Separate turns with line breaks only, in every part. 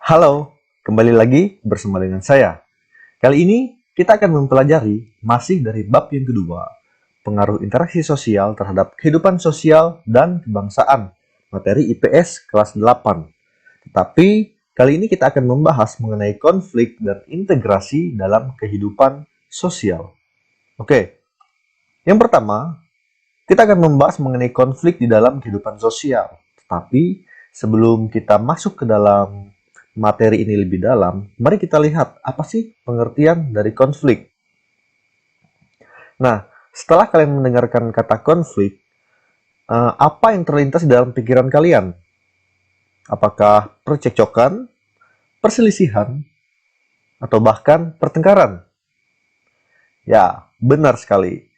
Halo, kembali lagi bersama dengan saya. Kali ini kita akan mempelajari masih dari bab yang kedua, pengaruh interaksi sosial terhadap kehidupan sosial dan kebangsaan, materi IPS kelas 8. Tetapi kali ini kita akan membahas mengenai konflik dan integrasi dalam kehidupan sosial. Oke, yang pertama, kita akan membahas mengenai konflik di dalam kehidupan sosial. Tetapi sebelum kita masuk ke dalam materi ini lebih dalam, mari kita lihat apa sih pengertian dari konflik. Nah, setelah kalian mendengarkan kata konflik, apa yang terlintas di dalam pikiran kalian? Apakah percekcokan, perselisihan, atau bahkan pertengkaran? Ya, benar sekali.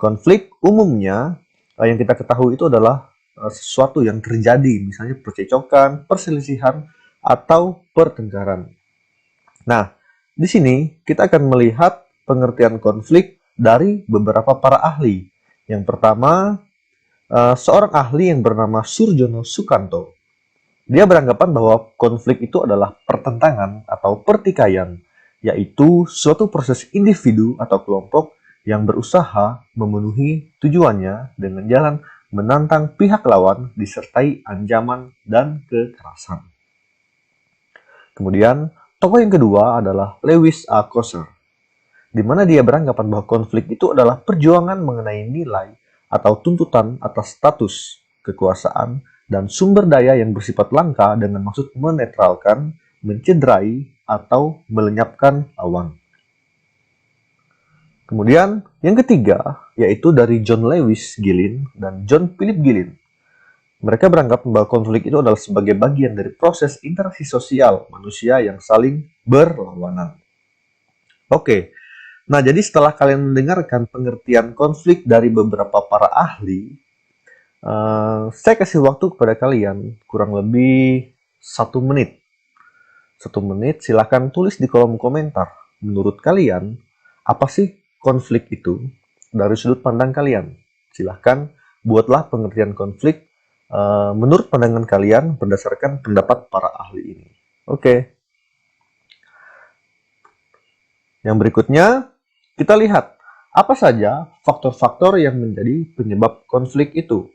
Konflik umumnya yang kita ketahui itu adalah sesuatu yang terjadi, misalnya percekcokan, perselisihan, atau pertengkaran. Nah, di sini kita akan melihat pengertian konflik dari beberapa para ahli. Yang pertama, seorang ahli yang bernama Surjono Sukanto. Dia beranggapan bahwa konflik itu adalah pertentangan atau pertikaian, yaitu suatu proses individu atau kelompok yang berusaha memenuhi tujuannya dengan jalan menantang pihak lawan disertai ancaman dan kekerasan. Kemudian, tokoh yang kedua adalah Lewis A. Coser, di mana dia beranggapan bahwa konflik itu adalah perjuangan mengenai nilai atau tuntutan atas status, kekuasaan, dan sumber daya yang bersifat langka dengan maksud menetralkan, mencederai, atau melenyapkan lawan. Kemudian, yang ketiga, yaitu dari John Lewis Gillin dan John Philip Gillin. Mereka beranggap bahwa konflik itu adalah sebagai bagian dari proses interaksi sosial manusia yang saling berlawanan. Oke, nah jadi setelah kalian mendengarkan pengertian konflik dari beberapa para ahli, saya kasih waktu kepada kalian kurang lebih 1 menit. 1 menit, silahkan tulis di kolom komentar. Menurut kalian, apa sih konflik itu dari sudut pandang kalian? Silahkan buatlah pengertian konflik menurut pandangan kalian berdasarkan pendapat para ahli ini. Oke, yang berikutnya kita lihat apa saja faktor-faktor yang menjadi penyebab konflik itu.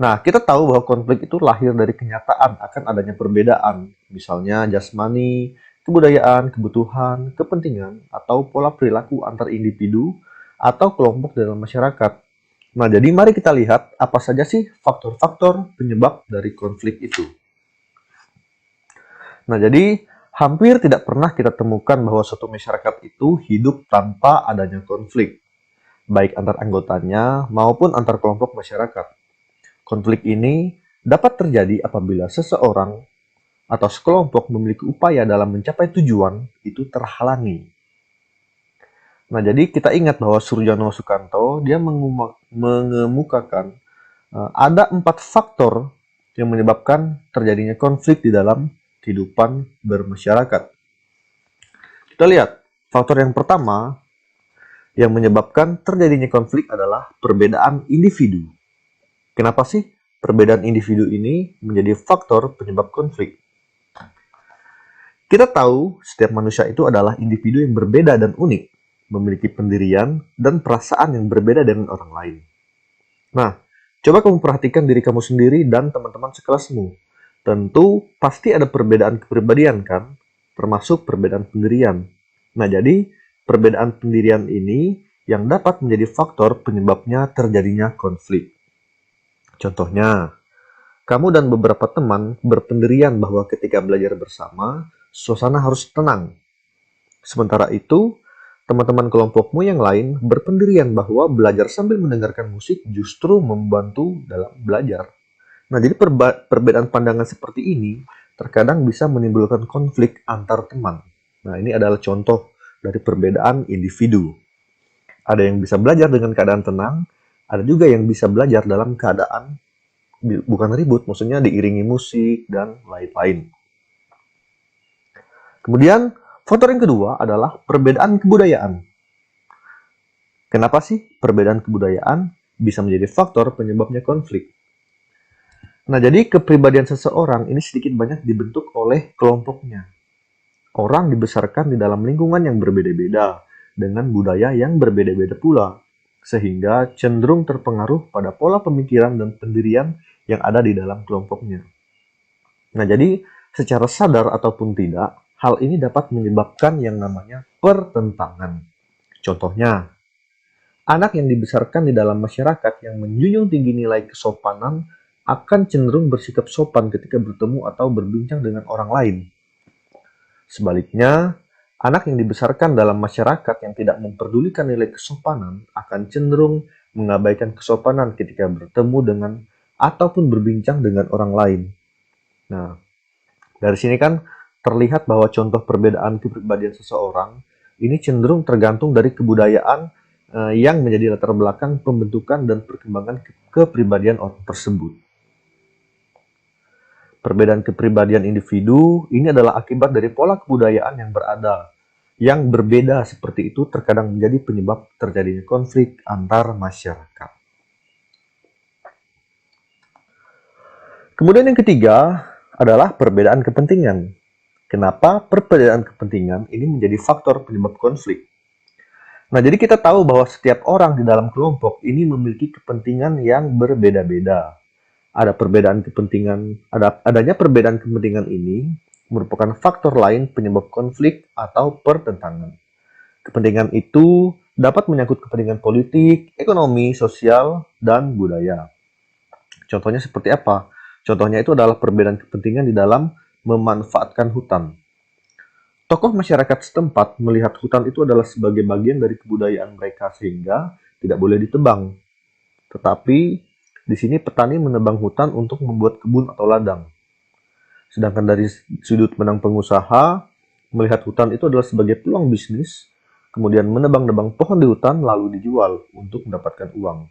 Nah, kita tahu bahwa konflik itu lahir dari kenyataan akan adanya perbedaan, misalnya jasmani, kebudayaan, kebutuhan, kepentingan, atau pola perilaku antar individu atau kelompok dalam masyarakat. Nah, jadi mari kita lihat apa saja sih faktor-faktor penyebab dari konflik itu. Nah, jadi hampir tidak pernah kita temukan bahwa suatu masyarakat itu hidup tanpa adanya konflik, baik antar anggotanya maupun antar kelompok masyarakat. Konflik ini dapat terjadi apabila seseorang atau sekelompok memiliki upaya dalam mencapai tujuan itu terhalangi. Nah, jadi kita ingat bahwa Surjono Sukanto dia mengemukakan ada 4 faktor yang menyebabkan terjadinya konflik di dalam kehidupan bermasyarakat. Kita lihat, faktor yang pertama yang menyebabkan terjadinya konflik adalah perbedaan individu. Kenapa sih perbedaan individu ini menjadi faktor penyebab konflik? Kita tahu setiap manusia itu adalah individu yang berbeda dan unik, memiliki pendirian dan perasaan yang berbeda dengan orang lain. Nah, coba kamu perhatikan diri kamu sendiri dan teman-teman sekelasmu. Tentu pasti ada perbedaan kepribadian kan, termasuk perbedaan pendirian. Nah, jadi perbedaan pendirian ini yang dapat menjadi faktor penyebabnya terjadinya konflik. Contohnya, kamu dan beberapa teman berpendirian bahwa ketika belajar bersama, suasana harus tenang. Sementara itu, teman-teman kelompokmu yang lain berpendirian bahwa belajar sambil mendengarkan musik justru membantu dalam belajar. Nah, jadi perbedaan pandangan seperti ini terkadang bisa menimbulkan konflik antar teman. Nah, ini adalah contoh dari perbedaan individu. Ada yang bisa belajar dengan keadaan tenang, ada juga yang bisa belajar dalam keadaan bukan ribut, maksudnya diiringi musik dan lain-lain. Kemudian, faktor yang kedua adalah perbedaan kebudayaan. Kenapa sih perbedaan kebudayaan bisa menjadi faktor penyebabnya konflik? Nah, jadi kepribadian seseorang ini sedikit banyak dibentuk oleh kelompoknya. Orang dibesarkan di dalam lingkungan yang berbeda-beda, dengan budaya yang berbeda-beda pula, sehingga cenderung terpengaruh pada pola pemikiran dan pendirian yang ada di dalam kelompoknya. Nah, jadi secara sadar ataupun tidak, hal ini dapat menyebabkan yang namanya pertentangan. Contohnya, anak yang dibesarkan di dalam masyarakat yang menjunjung tinggi nilai kesopanan akan cenderung bersikap sopan ketika bertemu atau berbincang dengan orang lain. Sebaliknya, anak yang dibesarkan dalam masyarakat yang tidak memperdulikan nilai kesopanan akan cenderung mengabaikan kesopanan ketika bertemu dengan ataupun berbincang dengan orang lain. Nah, dari sini kan terlihat bahwa contoh perbedaan kepribadian seseorang ini cenderung tergantung dari kebudayaan yang menjadi latar belakang pembentukan dan perkembangan kepribadian orang tersebut. Perbedaan kepribadian individu ini adalah akibat dari pola kebudayaan yang berada, yang berbeda seperti itu terkadang menjadi penyebab terjadinya konflik antar masyarakat. Kemudian yang ketiga adalah perbedaan kepentingan. Kenapa perbedaan kepentingan ini menjadi faktor penyebab konflik? Nah, jadi kita tahu bahwa setiap orang di dalam kelompok ini memiliki kepentingan yang berbeda-beda. Adanya perbedaan kepentingan ini merupakan faktor lain penyebab konflik atau pertentangan. Kepentingan itu dapat menyangkut kepentingan politik, ekonomi, sosial, dan budaya. Contohnya seperti apa? Contohnya itu adalah perbedaan kepentingan di dalam memanfaatkan hutan. Tokoh masyarakat setempat melihat hutan itu adalah sebagai bagian dari kebudayaan mereka sehingga tidak boleh ditebang. Tetapi di sini petani menebang hutan untuk membuat kebun atau ladang. Sedangkan dari sudut pandang pengusaha, melihat hutan itu adalah sebagai peluang bisnis, kemudian menebang-nebang pohon di hutan lalu dijual untuk mendapatkan uang.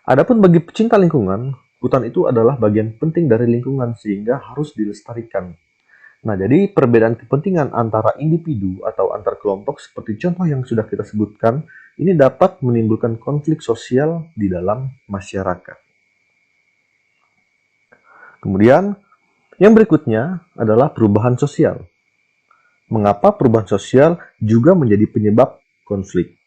Adapun bagi pecinta lingkungan, hutan itu adalah bagian penting dari lingkungan sehingga harus dilestarikan. Nah, jadi perbedaan kepentingan antara individu atau antar kelompok seperti contoh yang sudah kita sebutkan, ini dapat menimbulkan konflik sosial di dalam masyarakat. Kemudian, yang berikutnya adalah perubahan sosial. Mengapa perubahan sosial juga menjadi penyebab konflik?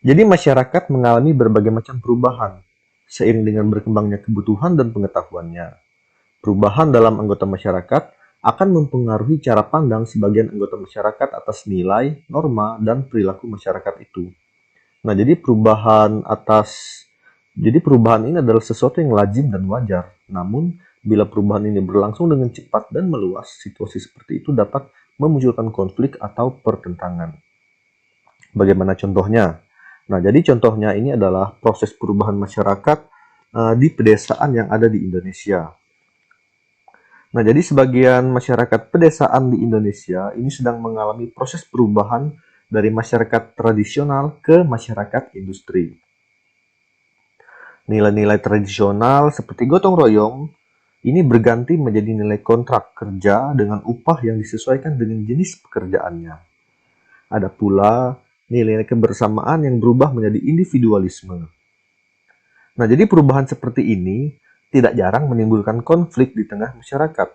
Jadi masyarakat mengalami berbagai macam perubahan seiring dengan berkembangnya kebutuhan dan pengetahuannya. Perubahan dalam anggota masyarakat akan mempengaruhi cara pandang sebagian anggota masyarakat atas nilai, norma, dan perilaku masyarakat itu. Nah, jadi perubahan ini adalah sesuatu yang lazim dan wajar. Namun, bila perubahan ini berlangsung dengan cepat dan meluas, situasi seperti itu dapat memunculkan konflik atau pertentangan. Bagaimana contohnya? Nah, jadi contohnya ini adalah proses perubahan masyarakat di pedesaan yang ada di Indonesia. Nah, jadi sebagian masyarakat pedesaan di Indonesia ini sedang mengalami proses perubahan dari masyarakat tradisional ke masyarakat industri. Nilai-nilai tradisional seperti gotong royong ini berganti menjadi nilai kontrak kerja dengan upah yang disesuaikan dengan jenis pekerjaannya. Ada pula nilai kebersamaan yang berubah menjadi individualisme. Nah, jadi perubahan seperti ini tidak jarang menimbulkan konflik di tengah masyarakat.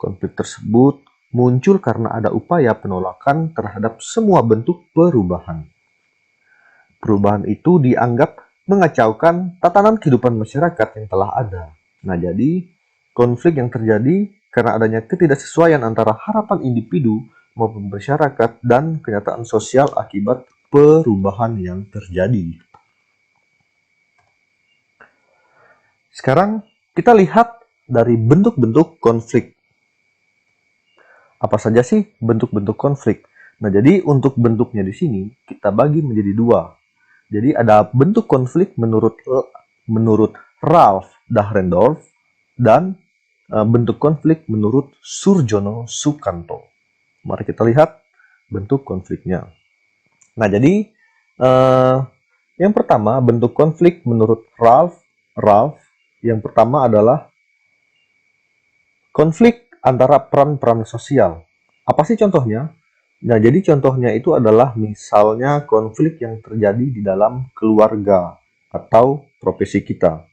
Konflik tersebut muncul karena ada upaya penolakan terhadap semua bentuk perubahan. Perubahan itu dianggap mengacaukan tatanan kehidupan masyarakat yang telah ada. Nah, jadi konflik yang terjadi karena adanya ketidaksesuaian antara harapan individu maupun masyarakat dan kenyataan sosial akibat perubahan yang terjadi. Sekarang kita lihat dari bentuk-bentuk konflik. Apa saja sih bentuk-bentuk konflik? Nah, jadi untuk bentuknya di sini kita bagi menjadi dua. Jadi ada bentuk konflik menurut Ralph Dahrendorf dan bentuk konflik menurut Surjono Sukanto. Mari kita lihat bentuk konfliknya. Nah, jadi yang pertama bentuk konflik menurut Ralph yang pertama adalah konflik antara peran-peran sosial. Apa sih contohnya? Nah, jadi contohnya itu adalah misalnya konflik yang terjadi di dalam keluarga atau profesi kita.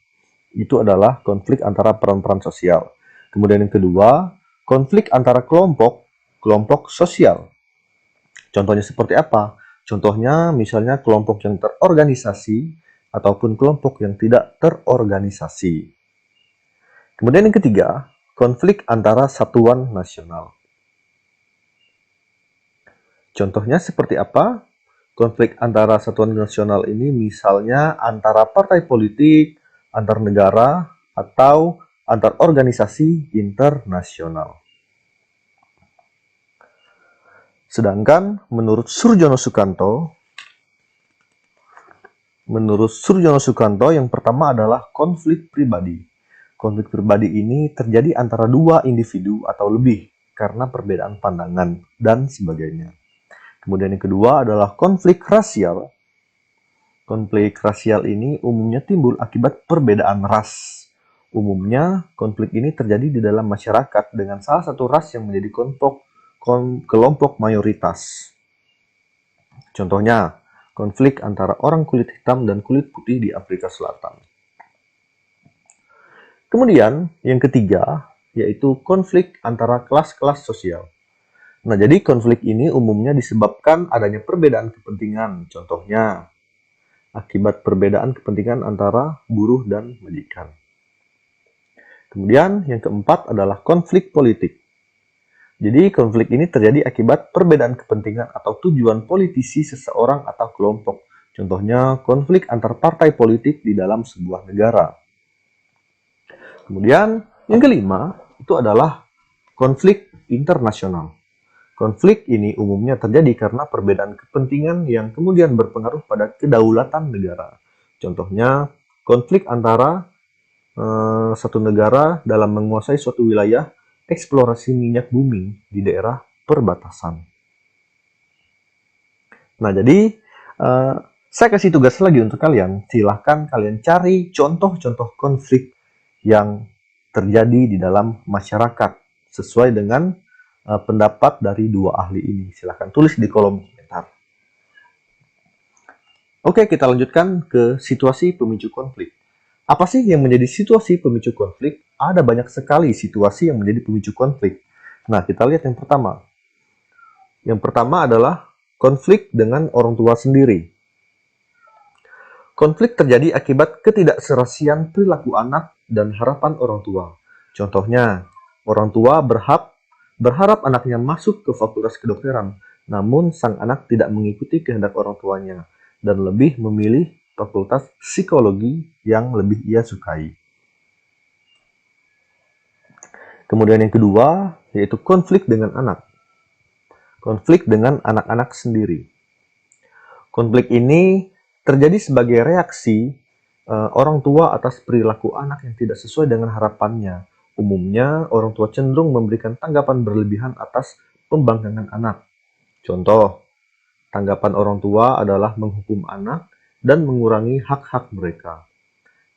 Itu adalah konflik antara peran-peran sosial. Kemudian yang kedua, konflik antara kelompok sosial. Contohnya seperti apa? Contohnya misalnya kelompok yang terorganisasi ataupun kelompok yang tidak terorganisasi. Kemudian yang ketiga, konflik antara satuan nasional. Contohnya seperti apa? Konflik antara satuan nasional ini misalnya antara partai politik, antar negara, atau antar organisasi internasional. Sedangkan menurut Surjono Sukanto yang pertama adalah konflik pribadi. Konflik pribadi ini terjadi antara dua individu atau lebih karena perbedaan pandangan dan sebagainya. Kemudian yang kedua adalah konflik rasial. Konflik rasial ini umumnya timbul akibat perbedaan ras. Umumnya, konflik ini terjadi di dalam masyarakat dengan salah satu ras yang menjadi kelompok mayoritas. Contohnya, konflik antara orang kulit hitam dan kulit putih di Afrika Selatan. Kemudian, yang ketiga, yaitu konflik antara kelas-kelas sosial. Nah, jadi konflik ini umumnya disebabkan adanya perbedaan kepentingan. Contohnya, akibat perbedaan kepentingan antara buruh dan majikan. Kemudian, yang keempat adalah konflik politik. Jadi, konflik ini terjadi akibat perbedaan kepentingan atau tujuan politisi seseorang atau kelompok. Contohnya, konflik antar partai politik di dalam sebuah negara. Kemudian, yang kelima, itu adalah konflik internasional. Konflik ini umumnya terjadi karena perbedaan kepentingan yang kemudian berpengaruh pada kedaulatan negara. Contohnya, konflik antara satu negara dalam menguasai suatu wilayah eksplorasi minyak bumi di daerah perbatasan. Nah, jadi saya kasih tugas lagi untuk kalian. Silahkan kalian cari contoh-contoh konflik yang terjadi di dalam masyarakat sesuai dengan pendapat dari dua ahli ini. Silahkan tulis di kolom komentar. Oke, kita lanjutkan ke situasi pemicu konflik. Apa sih yang menjadi situasi pemicu konflik? Ada banyak sekali situasi yang menjadi pemicu konflik. Nah, kita lihat yang pertama. Yang pertama adalah konflik dengan orang tua sendiri. Konflik terjadi akibat ketidakserasian perilaku anak dan harapan orang tua. Contohnya, orang tua berharap anaknya masuk ke fakultas kedokteran, namun sang anak tidak mengikuti kehendak orang tuanya dan lebih memilih fakultas psikologi yang lebih ia sukai. Kemudian yang kedua, yaitu konflik dengan anak. Konflik dengan anak-anak sendiri. Konflik ini terjadi sebagai reaksi orang tua atas perilaku anak yang tidak sesuai dengan harapannya. Umumnya, orang tua cenderung memberikan tanggapan berlebihan atas pembangkangan anak. Contoh, tanggapan orang tua adalah menghukum anak dan mengurangi hak-hak mereka.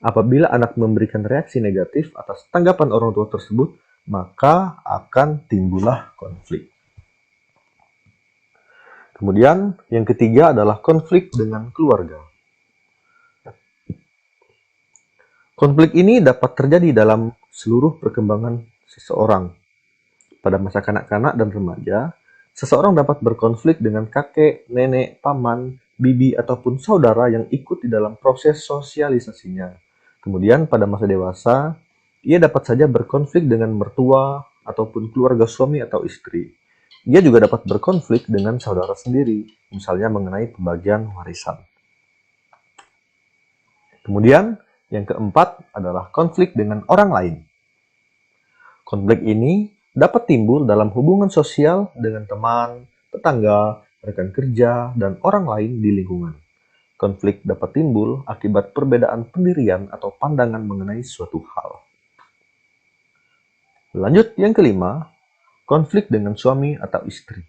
Apabila anak memberikan reaksi negatif atas tanggapan orang tua tersebut, maka akan timbullah konflik. Kemudian, yang ketiga adalah konflik dengan keluarga. Konflik ini dapat terjadi dalam seluruh perkembangan seseorang. Pada masa kanak-kanak dan remaja, seseorang dapat berkonflik dengan kakek, nenek, paman, bibi, ataupun saudara yang ikut di dalam proses sosialisasinya. Kemudian pada masa dewasa, ia dapat saja berkonflik dengan mertua ataupun keluarga suami atau istri. Ia juga dapat berkonflik dengan saudara sendiri, misalnya mengenai pembagian warisan. Kemudian, yang keempat adalah konflik dengan orang lain. Konflik ini dapat timbul dalam hubungan sosial dengan teman, tetangga, rekan kerja, dan orang lain di lingkungan. Konflik dapat timbul akibat perbedaan pendirian atau pandangan mengenai suatu hal. Lanjut, yang kelima, konflik dengan suami atau istri.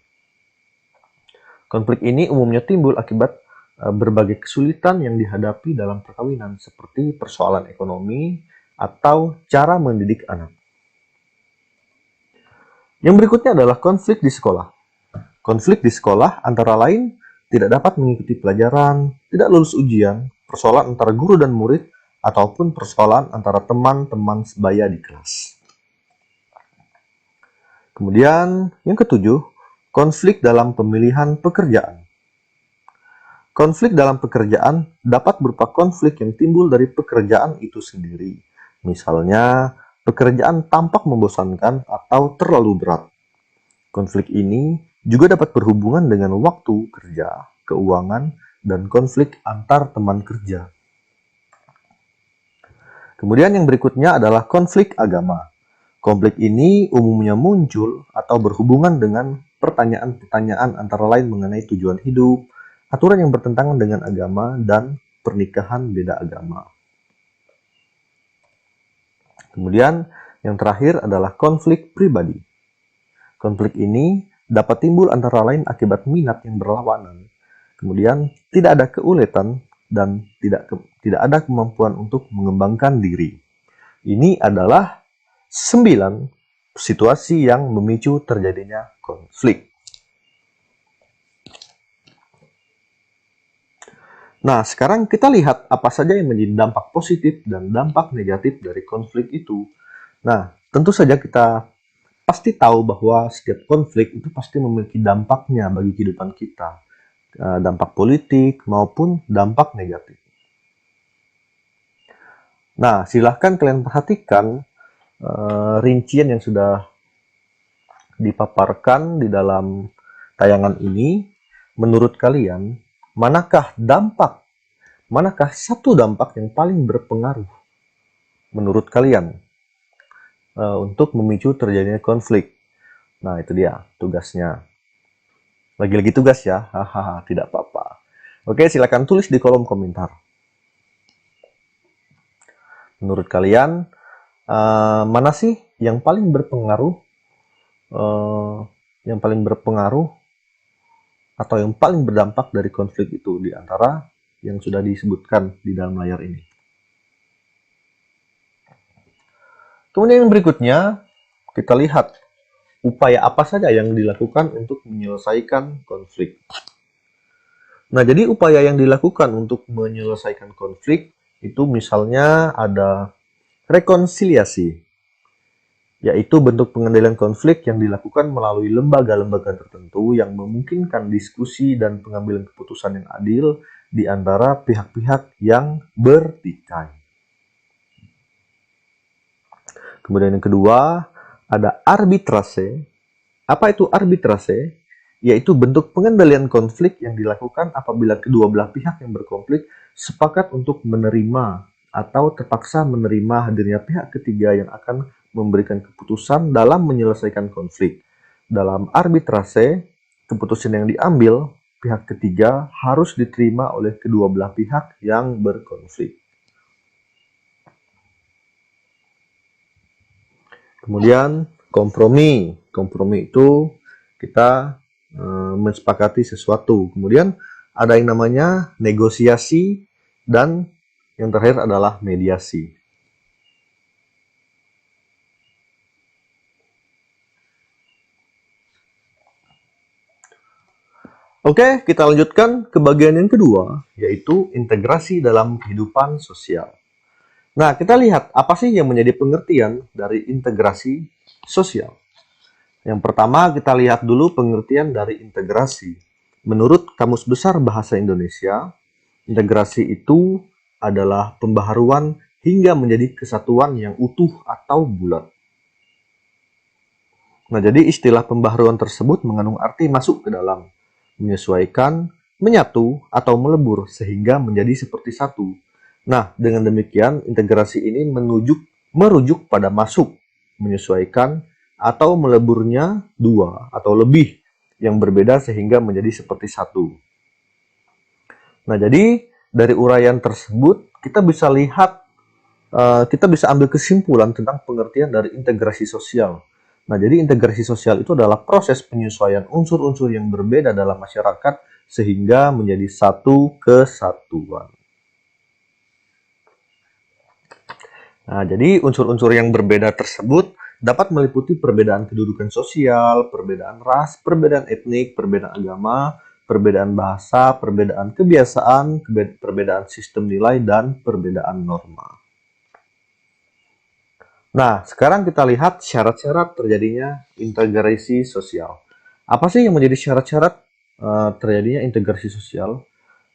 Konflik ini umumnya timbul akibat berbagai kesulitan yang dihadapi dalam perkawinan, seperti persoalan ekonomi atau cara mendidik anak. Yang berikutnya adalah konflik di sekolah. Konflik di sekolah antara lain tidak dapat mengikuti pelajaran, tidak lulus ujian, persoalan antara guru dan murid, ataupun persoalan antara teman-teman sebaya di kelas. Kemudian yang ketujuh, konflik dalam pemilihan pekerjaan. Konflik dalam pekerjaan dapat berupa konflik yang timbul dari pekerjaan itu sendiri. Misalnya, pekerjaan tampak membosankan atau terlalu berat. Konflik ini juga dapat berhubungan dengan waktu kerja, keuangan, dan konflik antar teman kerja. Kemudian yang berikutnya adalah konflik agama. Konflik ini umumnya muncul atau berhubungan dengan pertanyaan-pertanyaan antara lain mengenai tujuan hidup, aturan yang bertentangan dengan agama, dan pernikahan beda agama. Kemudian yang terakhir adalah konflik pribadi. Konflik ini dapat timbul antara lain akibat minat yang berlawanan. Kemudian tidak ada keuletan dan tidak ada kemampuan untuk mengembangkan diri. Ini adalah 9 situasi yang memicu terjadinya konflik. Nah, sekarang kita lihat apa saja yang menjadi dampak positif dan dampak negatif dari konflik itu. Nah, tentu saja kita pasti tahu bahwa setiap konflik itu pasti memiliki dampaknya bagi kehidupan kita. Dampak politik maupun dampak negatif. Nah, silahkan kalian perhatikan rincian yang sudah dipaparkan di dalam tayangan ini. Menurut kalian, manakah satu dampak yang paling berpengaruh menurut kalian untuk memicu terjadinya konflik? Nah, itu dia tugasnya. Lagi-lagi tugas ya, hahaha, tidak apa-apa. Oke, silakan tulis di kolom komentar. Menurut kalian, mana sih yang paling berpengaruh, atau yang paling berdampak dari konflik itu di antara yang sudah disebutkan di dalam layar ini? Kemudian yang berikutnya, kita lihat upaya apa saja yang dilakukan untuk menyelesaikan konflik. Nah, jadi upaya yang dilakukan untuk menyelesaikan konflik itu misalnya ada rekonsiliasi, yaitu bentuk pengendalian konflik yang dilakukan melalui lembaga-lembaga tertentu yang memungkinkan diskusi dan pengambilan keputusan yang adil di antara pihak-pihak yang bertikai. Kemudian yang kedua, ada arbitrase. Apa itu arbitrase? Yaitu bentuk pengendalian konflik yang dilakukan apabila kedua belah pihak yang berkonflik sepakat untuk menerima atau terpaksa menerima hadirnya pihak ketiga yang akan memberikan keputusan dalam menyelesaikan konflik. Dalam arbitrase, keputusan yang diambil pihak ketiga harus diterima oleh kedua belah pihak yang berkonflik. Kemudian kompromi. Kompromi itu kita mensepakati sesuatu. Kemudian ada yang namanya negosiasi dan yang terakhir adalah mediasi. Oke, kita lanjutkan ke bagian yang kedua, yaitu integrasi dalam kehidupan sosial. Nah, kita lihat apa sih yang menjadi pengertian dari integrasi sosial. Yang pertama, kita lihat dulu pengertian dari integrasi. Menurut Kamus Besar Bahasa Indonesia, integrasi itu adalah pembaharuan hingga menjadi kesatuan yang utuh atau bulat. Nah, jadi istilah pembaharuan tersebut mengandung arti masuk ke dalam, menyesuaikan, menyatu, atau melebur sehingga menjadi seperti satu. Nah, dengan demikian, integrasi ini merujuk pada masuk, menyesuaikan, atau meleburnya dua atau lebih yang berbeda sehingga menjadi seperti satu. Nah, jadi dari uraian tersebut, kita bisa lihat, kita bisa ambil kesimpulan tentang pengertian dari integrasi sosial. Nah, jadi integrasi sosial itu adalah proses penyesuaian unsur-unsur yang berbeda dalam masyarakat sehingga menjadi satu kesatuan. Nah, jadi unsur-unsur yang berbeda tersebut dapat meliputi perbedaan kedudukan sosial, perbedaan ras, perbedaan etnik, perbedaan agama, perbedaan bahasa, perbedaan kebiasaan, perbedaan sistem nilai, dan perbedaan norma. Nah, sekarang kita lihat syarat-syarat terjadinya integrasi sosial. Apa sih yang menjadi syarat-syarat terjadinya integrasi sosial?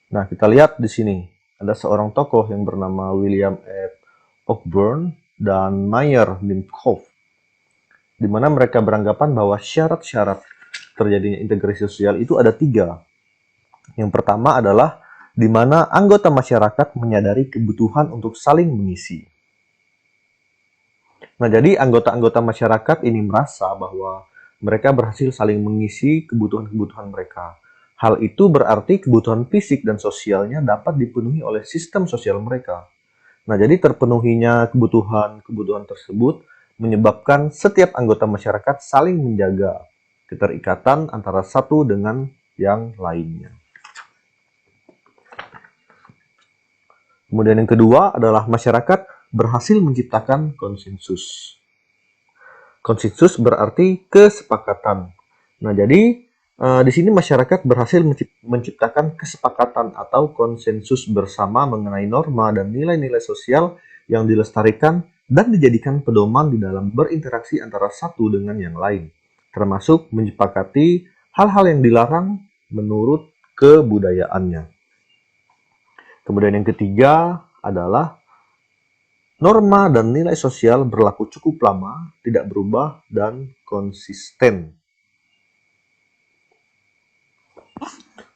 Nah, kita lihat di sini. Ada seorang tokoh yang bernama William F. Cockburn dan Meyer Minkoff, di mana mereka beranggapan bahwa syarat-syarat terjadinya integrasi sosial itu ada 3. Yang pertama adalah di mana anggota masyarakat menyadari kebutuhan untuk saling mengisi. Nah, jadi anggota-anggota masyarakat ini merasa bahwa mereka berhasil saling mengisi kebutuhan-kebutuhan mereka. Hal itu berarti kebutuhan fisik dan sosialnya dapat dipenuhi oleh sistem sosial mereka. Nah, jadi terpenuhinya kebutuhan-kebutuhan tersebut menyebabkan setiap anggota masyarakat saling menjaga keterikatan antara satu dengan yang lainnya. Kemudian yang kedua adalah masyarakat berhasil menciptakan konsensus. Konsensus berarti kesepakatan. Nah, jadi di sini masyarakat berhasil menciptakan kesepakatan atau konsensus bersama mengenai norma dan nilai-nilai sosial yang dilestarikan dan dijadikan pedoman di dalam berinteraksi antara satu dengan yang lain, termasuk menyepakati hal-hal yang dilarang menurut kebudayaannya. Kemudian yang ketiga adalah norma dan nilai sosial berlaku cukup lama, tidak berubah, dan konsisten.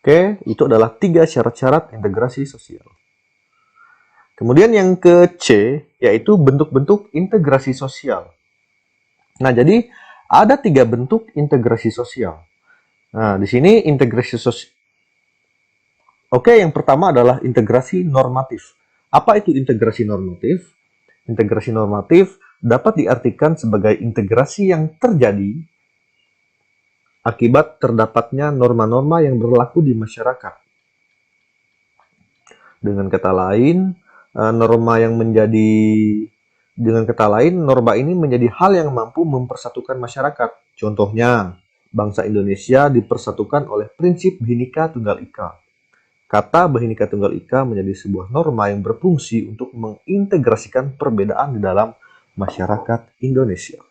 Oke, itu adalah 3 syarat-syarat integrasi sosial. Kemudian yang ke C, yaitu bentuk-bentuk integrasi sosial. Nah, jadi ada 3 bentuk integrasi sosial. Nah, di sini integrasi sosial. Oke, yang pertama adalah integrasi normatif. Apa itu integrasi normatif? Integrasi normatif dapat diartikan sebagai integrasi yang terjadi akibat terdapatnya norma-norma yang berlaku di masyarakat. Dengan kata lain, norma ini menjadi hal yang mampu mempersatukan masyarakat. Contohnya, bangsa Indonesia dipersatukan oleh prinsip Bhinneka Tunggal Ika. Kata Bhinneka Tunggal Ika menjadi sebuah norma yang berfungsi untuk mengintegrasikan perbedaan di dalam masyarakat Indonesia.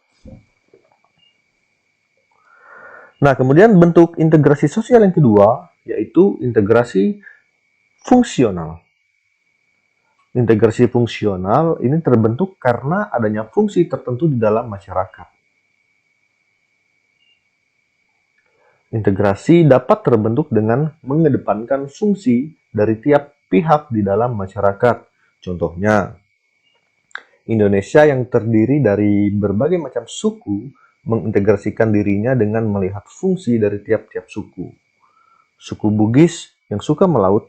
Nah, kemudian bentuk integrasi sosial yang kedua, yaitu integrasi fungsional. Integrasi fungsional ini terbentuk karena adanya fungsi tertentu di dalam masyarakat. Integrasi dapat terbentuk dengan mengedepankan fungsi dari tiap pihak di dalam masyarakat. Contohnya, Indonesia yang terdiri dari berbagai macam suku mengintegrasikan dirinya dengan melihat fungsi dari tiap-tiap suku. Suku Bugis yang suka melaut,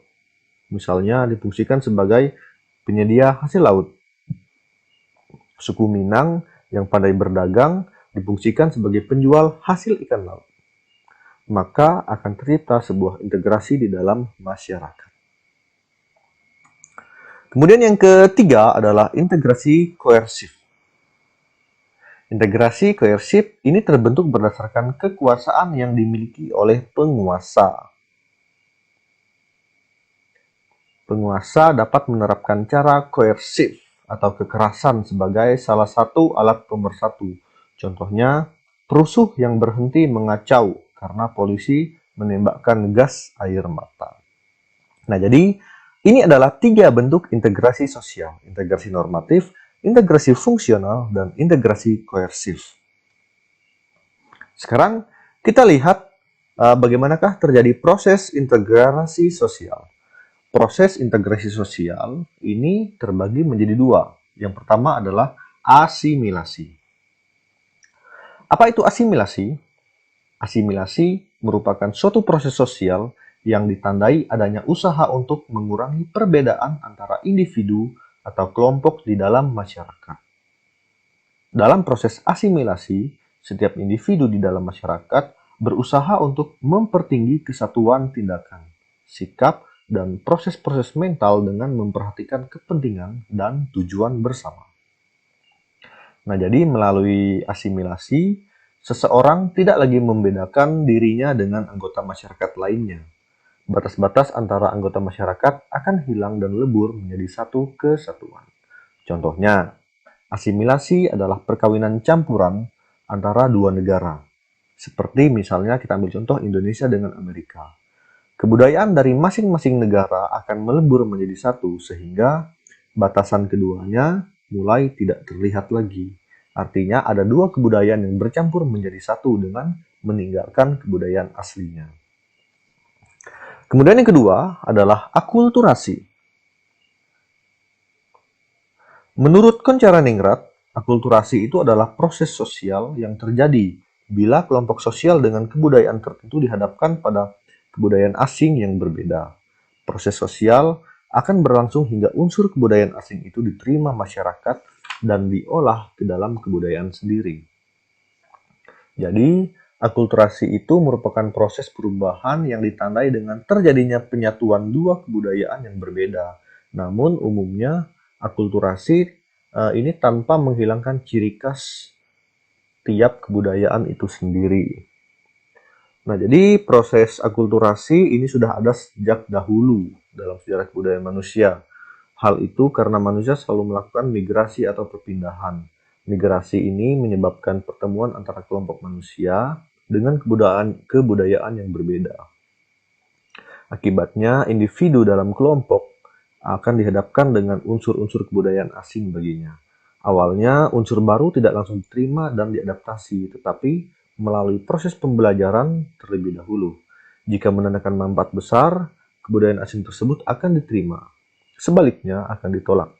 misalnya difungsikan sebagai penyedia hasil laut. Suku Minang yang pandai berdagang difungsikan sebagai penjual hasil ikan laut. Maka akan tercipta sebuah integrasi di dalam masyarakat. Kemudian yang ketiga adalah integrasi koersif. Integrasi koersif ini terbentuk berdasarkan kekuasaan yang dimiliki oleh penguasa. Penguasa dapat menerapkan cara koersif atau kekerasan sebagai salah satu alat pemersatu. Contohnya, perusuh yang berhenti mengacau karena polisi menembakkan gas air mata. Nah, jadi ini adalah 3 bentuk integrasi sosial. Integrasi normatif, integrasi fungsional, dan integrasi koersif. Sekarang kita lihat bagaimanakah terjadi proses integrasi sosial. Proses integrasi sosial ini terbagi menjadi 2. Yang pertama adalah asimilasi. Apa itu asimilasi? Asimilasi merupakan suatu proses sosial yang ditandai adanya usaha untuk mengurangi perbedaan antara individu atau kelompok di dalam masyarakat. Dalam proses asimilasi, setiap individu di dalam masyarakat berusaha untuk mempertinggi kesatuan tindakan, sikap, dan proses-proses mental dengan memperhatikan kepentingan dan tujuan bersama. Nah, jadi melalui asimilasi, seseorang tidak lagi membedakan dirinya dengan anggota masyarakat lainnya. Batas-batas antara anggota masyarakat akan hilang dan lebur menjadi satu kesatuan. Contohnya, asimilasi adalah perkawinan campuran antara dua negara. Seperti misalnya kita ambil contoh Indonesia dengan Amerika. Kebudayaan dari masing-masing negara akan melebur menjadi satu sehingga batasan keduanya mulai tidak terlihat lagi. Artinya ada dua kebudayaan yang bercampur menjadi satu dengan meninggalkan kebudayaan aslinya. Kemudian yang kedua adalah akulturasi. Menurut Koncaraningrat, akulturasi itu adalah proses sosial yang terjadi bila kelompok sosial dengan kebudayaan tertentu dihadapkan pada kebudayaan asing yang berbeda. Proses sosial akan berlangsung hingga unsur kebudayaan asing itu diterima masyarakat dan diolah ke dalam kebudayaan sendiri. Jadi, akulturasi itu merupakan proses perubahan yang ditandai dengan terjadinya penyatuan dua kebudayaan yang berbeda. Namun, umumnya akulturasi ini tanpa menghilangkan ciri khas tiap kebudayaan itu sendiri. Nah, jadi proses akulturasi ini sudah ada sejak dahulu dalam sejarah kebudayaan manusia. Hal itu karena manusia selalu melakukan migrasi atau perpindahan. Migrasi ini menyebabkan pertemuan antara kelompok manusia dengan kebudayaan yang berbeda. Akibatnya, individu dalam kelompok akan dihadapkan dengan unsur-unsur kebudayaan asing baginya. Awalnya, unsur baru tidak langsung diterima dan diadaptasi, tetapi melalui proses pembelajaran terlebih dahulu. Jika menandakan manfaat besar, kebudayaan asing tersebut akan diterima. Sebaliknya, akan ditolak.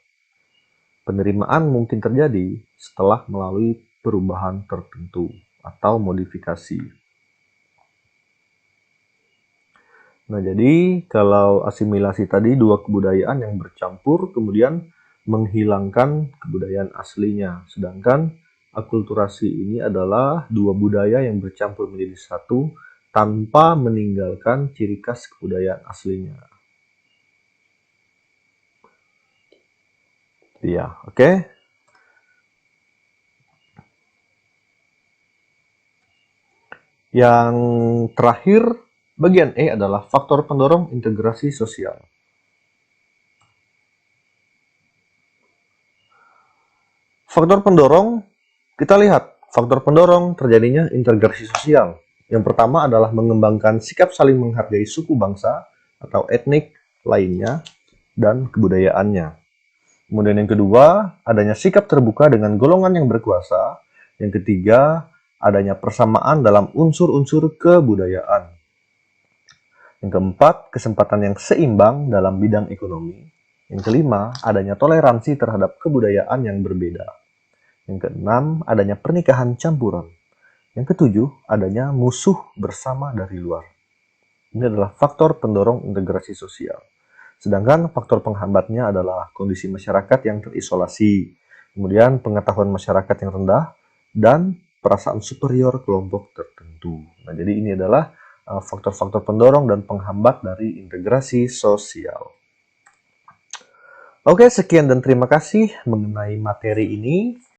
Penerimaan mungkin terjadi setelah melalui perubahan tertentu atau modifikasi. Nah, jadi kalau asimilasi tadi dua kebudayaan yang bercampur kemudian menghilangkan kebudayaan aslinya. Sedangkan akulturasi ini adalah dua budaya yang bercampur menjadi satu tanpa meninggalkan ciri khas kebudayaan aslinya. Iya, oke. Yang terakhir, bagian E adalah faktor pendorong integrasi sosial. Faktor pendorong, kita lihat faktor pendorong terjadinya integrasi sosial. Yang pertama adalah mengembangkan sikap saling menghargai suku bangsa atau etnik lainnya dan kebudayaannya. Kemudian yang kedua, adanya sikap terbuka dengan golongan yang berkuasa. Yang ketiga, adanya persamaan dalam unsur-unsur kebudayaan. Yang keempat, kesempatan yang seimbang dalam bidang ekonomi. Yang kelima, adanya toleransi terhadap kebudayaan yang berbeda. Yang keenam, adanya pernikahan campuran. Yang ketujuh, adanya musuh bersama dari luar. Ini adalah faktor pendorong integrasi sosial. Sedangkan faktor penghambatnya adalah kondisi masyarakat yang terisolasi, kemudian pengetahuan masyarakat yang rendah, dan perasaan superior kelompok tertentu. Nah, jadi ini adalah faktor-faktor pendorong dan penghambat dari integrasi sosial. Oke, sekian dan terima kasih mengenai materi ini.